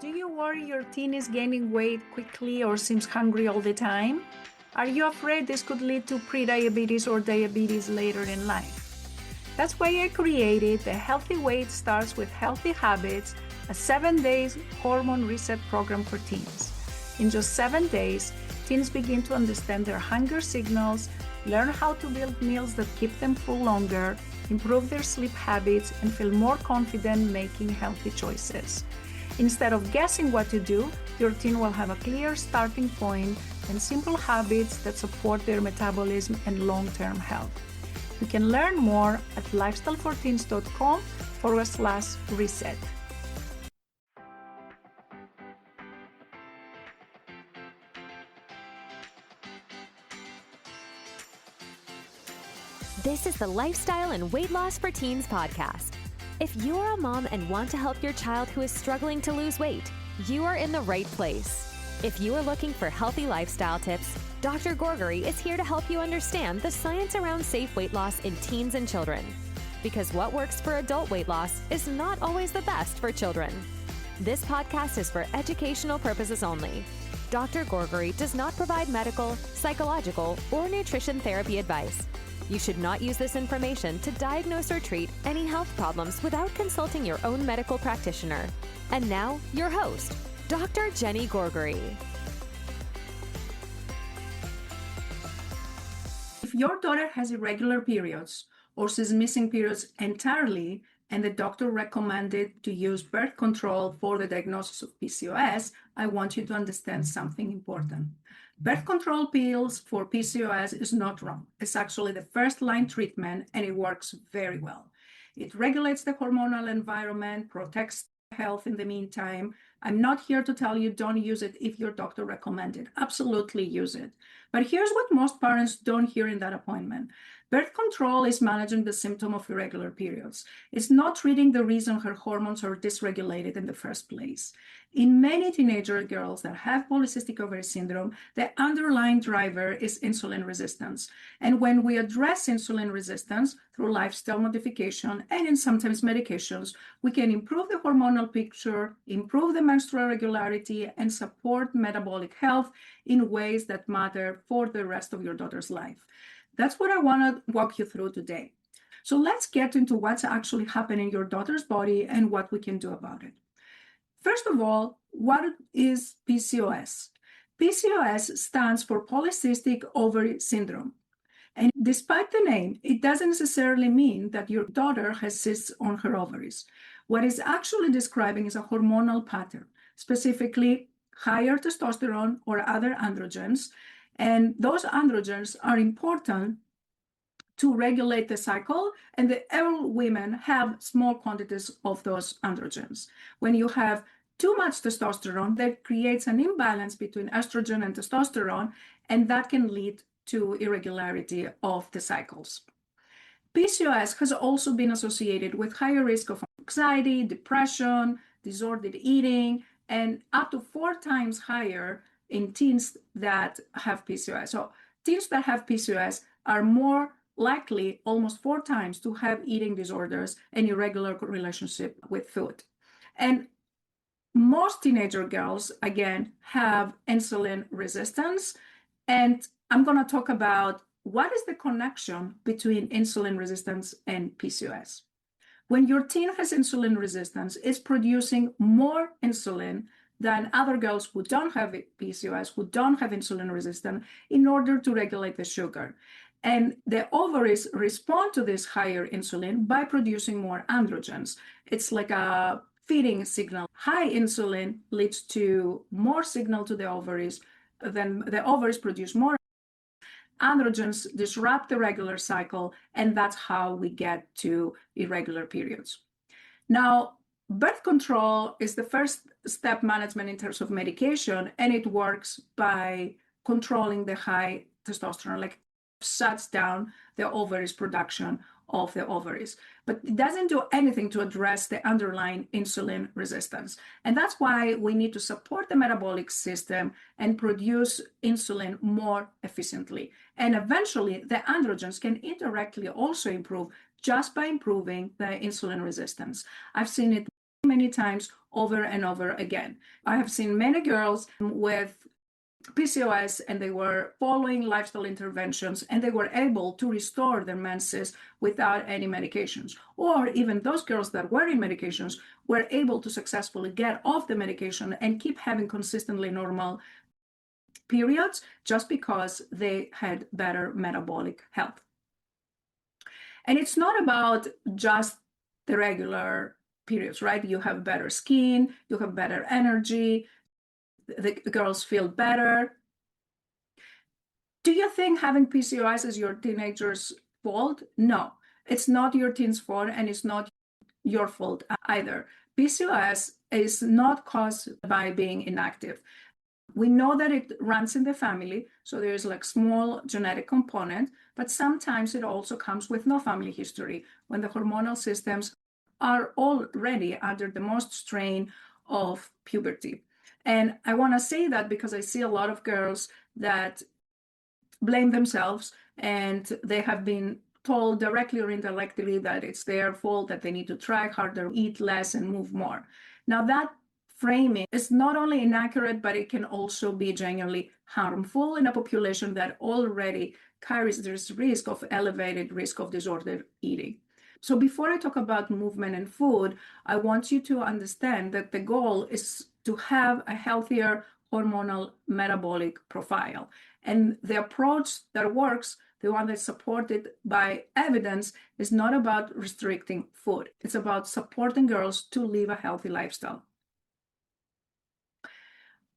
Do you worry your teen is gaining weight quickly or seems hungry all the time? Are you afraid this could lead to prediabetes or diabetes later in life? That's why I created the Healthy Weight Starts with Healthy Habits, a 7-day hormone reset program for teens. In just 7 days, teens begin to understand their hunger signals, learn how to build meals that keep them full longer, improve their sleep habits, and feel more confident making healthy choices. Instead of guessing what to do, your teen will have a clear starting point and simple habits that support their metabolism and long-term health. You can learn more at lifestyleforteens.com/reset. This is the Lifestyle and Weight Loss for Teens podcast. If you are a mom and want to help your child who is struggling to lose weight, you are in the right place. If you are looking for healthy lifestyle tips, Dr. Gourgari is here to help you understand the science around safe weight loss in teens and children. Because what works for adult weight loss is not always the best for children. This podcast is for educational purposes only. Dr. Gourgari does not provide medical, psychological, or nutrition therapy advice. You should not use this information to diagnose or treat any health problems without consulting your own medical practitioner. And now, your host, Dr. Jenny Gourgari. If your daughter has irregular periods or she's missing periods entirely and the doctor recommended to use birth control for the diagnosis of PCOS, I want you to understand something important. Birth control pills for PCOS is not wrong. It's actually the first-line treatment, and it works very well. It regulates the hormonal environment, protects health in the meantime. I'm not here to tell you don't use it if your doctor recommended it. Absolutely use it. But here's what most parents don't hear in that appointment. Birth control is managing the symptom of irregular periods. It's not treating the reason her hormones are dysregulated in the first place. In many teenager girls that have polycystic ovary syndrome, the underlying driver is insulin resistance. And when we address insulin resistance through lifestyle modification and in sometimes medications, we can improve the hormonal picture, improve the menstrual regularity, and support metabolic health in ways that matter for the rest of your daughter's life. That's what I want to walk you through today. So let's get into what's actually happening in your daughter's body and what we can do about it. First of all, what is PCOS? PCOS stands for polycystic ovary syndrome. And despite the name, it doesn't necessarily mean that your daughter has cysts on her ovaries. What it's actually describing is a hormonal pattern, specifically higher testosterone or other androgens. And those androgens are important to regulate the cycle, and all women have small quantities of those androgens. When you have too much testosterone, that creates an imbalance between estrogen and testosterone, and that can lead to irregularity of the cycles. PCOS has also been associated with higher risk of anxiety, depression, disordered eating, and up to 4 times higher in teens that have PCOS. So teens that have PCOS are more likely, almost 4 times, to have eating disorders and irregular relationship with food. And most teenager girls, again, have insulin resistance. And I'm going to talk about what is the connection between insulin resistance and PCOS. When your teen has insulin resistance, it's producing more insulin than other girls who don't have PCOS, who don't have insulin resistance, in order to regulate the sugar. And the ovaries respond to this higher insulin by producing more androgens. It's like a feeding signal. High insulin leads to more signal to the ovaries, then the ovaries produce more androgens, disrupt the regular cycle, and that's how we get to irregular periods. Now, birth control is the first step management in terms of medication, and it works by controlling the high testosterone, like shuts down the ovaries production of the ovaries. But it doesn't do anything to address the underlying insulin resistance. And that's why we need to support the metabolic system and produce insulin more efficiently. And eventually, the androgens can indirectly also improve just by improving the insulin resistance. I've seen it many times over and over again. I have seen many girls with PCOS and they were following lifestyle interventions and they were able to restore their menses without any medications. Or even those girls that were in medications were able to successfully get off the medication and keep having consistently normal periods just because they had better metabolic health. And it's not about just the regular periods, right? You have better skin, you have better energy, the girls feel better. Do you think having PCOS is your teenager's fault? No, it's not your teen's fault, and it's not your fault either. PCOS is not caused by being inactive. We know that it runs in the family, so there's like small genetic component, but sometimes it also comes with no family history when the hormonal systems are already under the most strain of puberty. And I want to say that because I see a lot of girls that blame themselves and they have been told directly or indirectly that it's their fault, that they need to try harder, eat less, and move more. Now, that framing is not only inaccurate, but it can also be genuinely harmful in a population that already carries this risk of elevated risk of disordered eating. So before I talk about movement and food, I want you to understand that the goal is to have a healthier hormonal metabolic profile. And the approach that works, the one that's supported by evidence, is not about restricting food. It's about supporting girls to live a healthy lifestyle.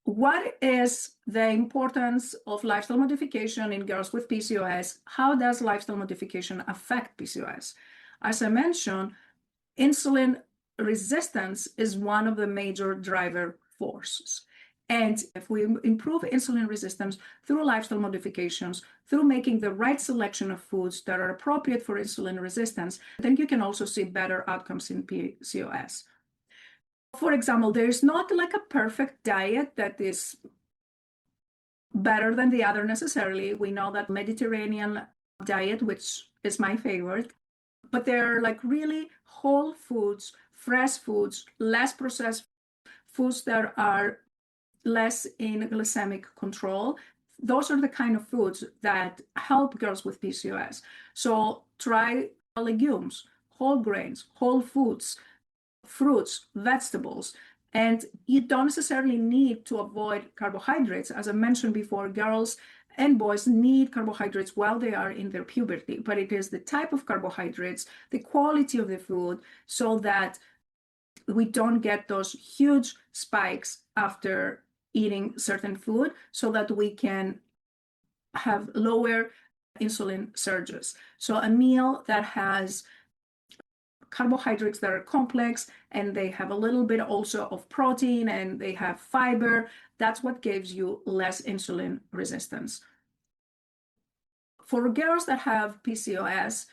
What is the importance of lifestyle modification in girls with PCOS? How does lifestyle modification affect PCOS? As I mentioned, insulin resistance is one of the major driver forces. And if we improve insulin resistance through lifestyle modifications, through making the right selection of foods that are appropriate for insulin resistance, then you can also see better outcomes in PCOS. For example, there is not like a perfect diet that is better than the other necessarily. We know that Mediterranean diet, which is my favorite, but they're like really whole foods, fresh foods, less processed foods that are less in glycemic control. Those are the kind of foods that help girls with PCOS. So try legumes, whole grains, whole foods, fruits, vegetables. And you don't necessarily need to avoid carbohydrates. As I mentioned before, girls and boys need carbohydrates while they are in their puberty, but it is the type of carbohydrates, the quality of the food, so that we don't get those huge spikes after eating certain food, so that we can have lower insulin surges. So a meal that has carbohydrates that are complex and they have a little bit also of protein and they have fiber, that's what gives you less insulin resistance. For girls that have PCOS,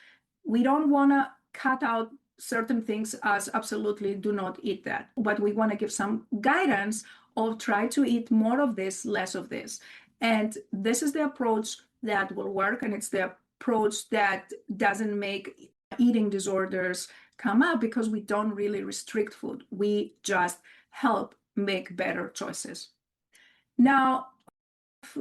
we don't want to cut out certain things as absolutely do not eat that, but we want to give some guidance of try to eat more of this, less of this. And this is the approach that will work, and it's the approach that doesn't make eating disorders come up, because we don't really restrict food. We just help make better choices. Now,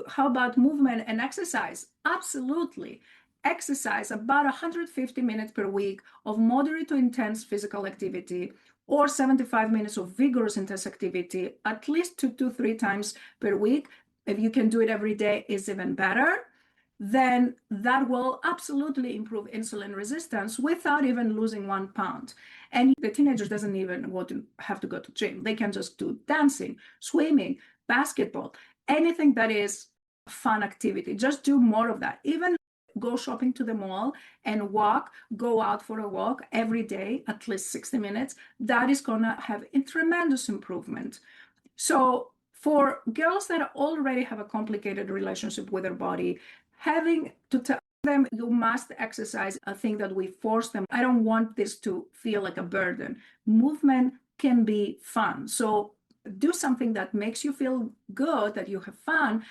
how about movement and exercise? Absolutely. Exercise about 150 minutes per week of moderate to intense physical activity, or 75 minutes of vigorous intense activity, at least 2 to 3 times per week. If you can do it every day, is even better. Then that will absolutely improve insulin resistance without even losing 1 pound. And the teenager doesn't even have to go to gym. They can just do dancing, swimming, basketball, anything that is fun activity. Just do more of that. Even go shopping to the mall and go out for a walk every day, at least 60 minutes. That is going to have a tremendous improvement. So for girls that already have a complicated relationship with their body, having to tell them you must exercise, a thing that we force them. I don't want this to feel like a burden. Movement can be fun. So do something that makes you feel good, that you have fun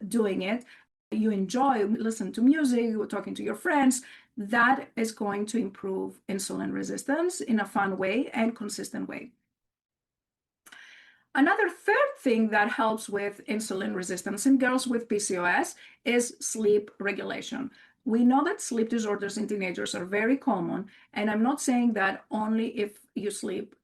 doing it, you enjoy, listen to music, talking to your friends. that is going to improve insulin resistance in a fun way and consistent way. Another third thing that helps with insulin resistance in girls with PCOS is sleep regulation. We know that sleep disorders in teenagers are very common, and I'm not saying that only if you sleep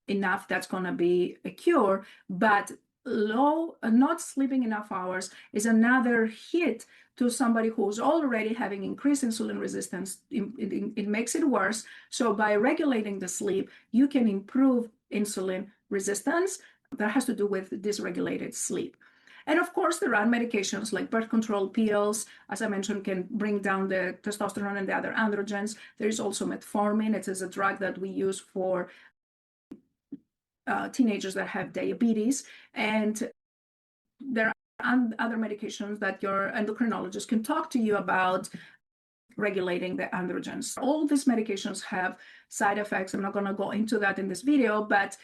enough that's going to be a cure, but not sleeping enough hours is another hit to somebody who's already having increased insulin resistance. It makes it worse. So by regulating the sleep, you can improve insulin resistance. That has to do with dysregulated sleep. And of course, there are medications like birth control pills, as I mentioned, can bring down the testosterone and the other androgens. There is also metformin. It is a drug that we use for teenagers that have diabetes. And there are other medications that your endocrinologist can talk to you about regulating the androgens. All these medications have side effects. I'm not going to go into that in this video, but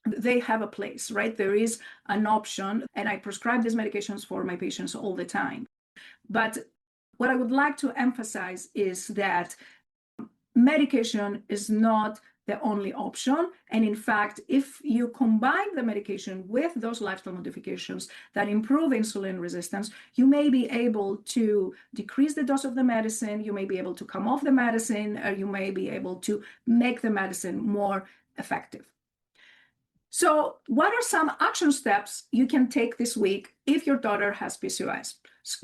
they have a place, right? There is an option, and I prescribe these medications for my patients all the time. But what I would like to emphasize is that medication is not the only option. And in fact, if you combine the medication with those lifestyle modifications that improve insulin resistance, you may be able to decrease the dose of the medicine, you may be able to come off the medicine, or you may be able to make the medicine more effective. So what are some action steps you can take this week if your daughter has PCOS?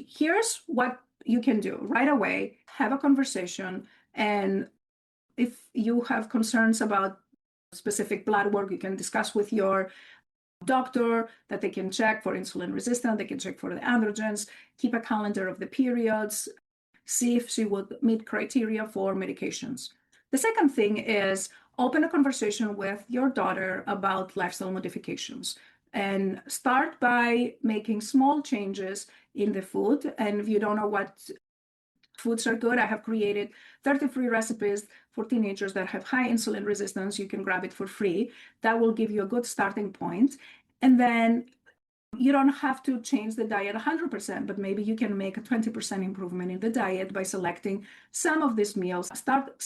Here's what you can do right away. Have a conversation, and if you have concerns about specific blood work, you can discuss with your doctor that they can check for insulin resistance, they can check for the androgens, keep a calendar of the periods, see if she would meet criteria for medications. The second thing is open a conversation with your daughter about lifestyle modifications, and start by making small changes in the food. And if you don't know what foods are good, I have created 30 free recipes for teenagers that have high insulin resistance. You can grab it for free. That will give you a good starting point. And then you don't have to change the diet 100%, but maybe you can make a 20% improvement in the diet by selecting some of these meals. Start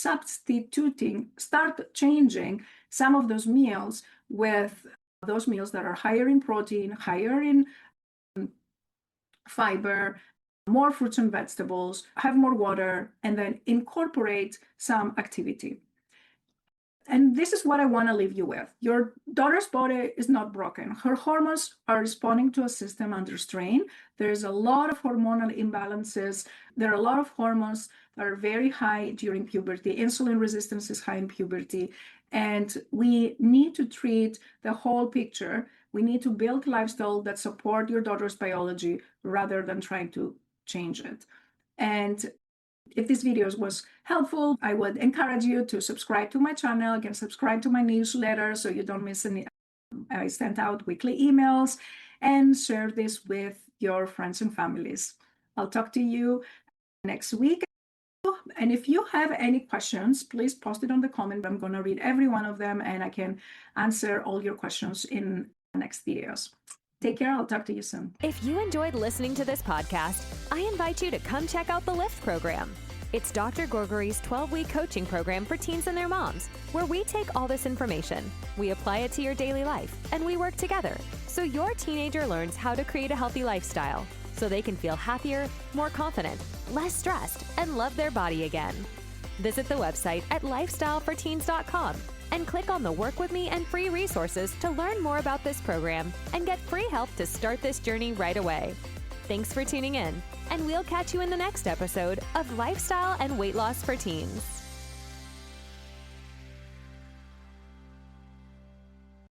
changing some of those meals with those meals that are higher in protein, higher in fiber, more fruits and vegetables, have more water, and then incorporate some activity. And this is what I want to leave you with. Your daughter's body is not broken. Her hormones are responding to a system under strain. There's a lot of hormonal imbalances. There are a lot of hormones that are very high during puberty. Insulin resistance is high in puberty. And we need to treat the whole picture. We need to build lifestyle that support your daughter's biology rather than trying to change it. And if this video was helpful, I would encourage you to subscribe to my channel. You can subscribe to my newsletter so you don't miss any. I send out weekly emails, and share this with your friends and families. I'll talk to you next week. And if you have any questions, please post it on the comment. I'm going to read every one of them, and I can answer all your questions in the next videos. Take care. I'll talk to you soon. If you enjoyed listening to this podcast, I invite you to come check out the LIFT program. It's Dr. Gourgari's 12-week coaching program for teens and their moms, where we take all this information, we apply it to your daily life, and we work together so your teenager learns how to create a healthy lifestyle so they can feel happier, more confident, less stressed, and love their body again. Visit the website at lifestyleforteens.com and click on the Work With Me and free resources to learn more about this program and get free help to start this journey right away. Thanks for tuning in, and we'll catch you in the next episode of Lifestyle and Weight Loss for Teens.